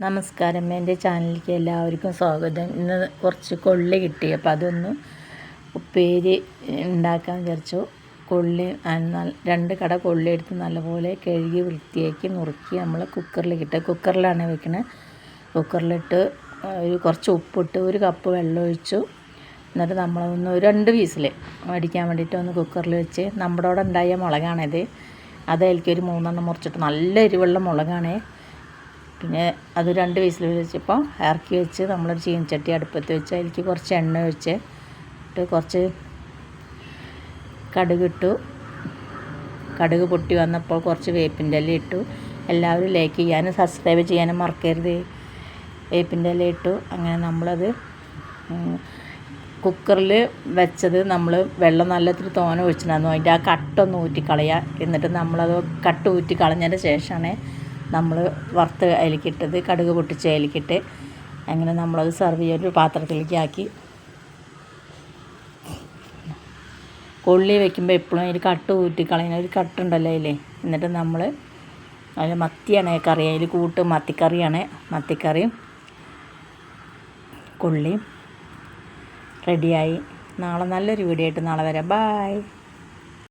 നമസ്കാരം, എൻ്റെ ചാനലിലേക്ക് എല്ലാവർക്കും സ്വാഗതം. ഇന്ന് കുറച്ച് കൊള്ളി കിട്ടി, അപ്പോൾ അതൊന്ന് ഉപ്പേരി ഉണ്ടാക്കാൻ വിചാരിച്ചു. കൊള്ളി 2 കട കൊള്ളി എടുത്ത് നല്ലപോലെ കഴുകി വൃത്തിയാക്കി നുറുക്കി നമ്മൾ കുക്കറിലാണ് വെക്കുന്നത്. കുക്കറിലിട്ട് കുറച്ച് ഉപ്പിട്ട് 1 കപ്പ് വെള്ളം ഒഴിച്ചു. എന്നിട്ട് നമ്മളൊന്ന് 2 വീസിൽ അടിക്കാൻ വേണ്ടിയിട്ട് ഒന്ന് കുക്കറിൽ വെച്ച്, നമ്മുടെ അവിടെ ഉണ്ടായ മുളകാണിത്. അതിലേക്ക് 3 എണ്ണം മുറിച്ചിട്ട് നല്ല എരിവുള്ള മുളകാണ്. പിന്നെ അത് 2 വീസിൽ വെച്ചപ്പോൾ ഇറക്കി വെച്ച് നമ്മളൊരു ചീനച്ചട്ടി അടുപ്പത്ത് വെച്ച് അതിലേക്ക് കുറച്ച് എണ്ണ ഒഴിച്ച് കുറച്ച് കടുകിട്ടു. കടുക് പൊട്ടി വന്നപ്പോൾ കുറച്ച് വേപ്പിൻ്റെ ഇല ഇട്ടു. എല്ലാവരും ലൈക്ക് ചെയ്യാനും സബ്സ്ക്രൈബ് ചെയ്യാനും മറക്കരുത്. വേപ്പിൻ്റെ ഇല ഇട്ടു. അങ്ങനെ നമ്മളത് കുക്കറിൽ വെച്ചത് നമ്മൾ വെള്ളം നല്ലൊത്തിരി തോനെ ഒഴിച്ചിട്ടുണ്ടായിരുന്നു. അതിൻ്റെ ആ കട്ടൊന്ന് ഊറ്റിക്കളയുക. എന്നിട്ട് നമ്മളത് കട്ട് ഊറ്റി കളഞ്ഞതിന് ശേഷമാണ് നമ്മൾ വറുത്ത് അതിലേക്കിട്ടത്. കടുക് പൊട്ടിച്ച് അതിലേക്കിട്ട് അങ്ങനെ നമ്മളത് സെർവ് ചെയ്യാൻ ഒരു പാത്രത്തിലേക്ക് ആക്കി. കൊള്ളി വയ്ക്കുമ്പോൾ എപ്പോഴും അതിൽ കട്ട് ഊറ്റിക്കളയുന്ന ഒരു കട്ടുണ്ടല്ലോ അതിൽ. എന്നിട്ട് നമ്മൾ അതിൽ മത്തിയാണ് കറി, അതിൽ മത്തിക്കറിയാണ്. മത്തിക്കറിയും കൊള്ളിയും റെഡിയായി. നാളെ നല്ലൊരു വീഡിയോ ആയിട്ട് നാളെ വരാം. ബായ്.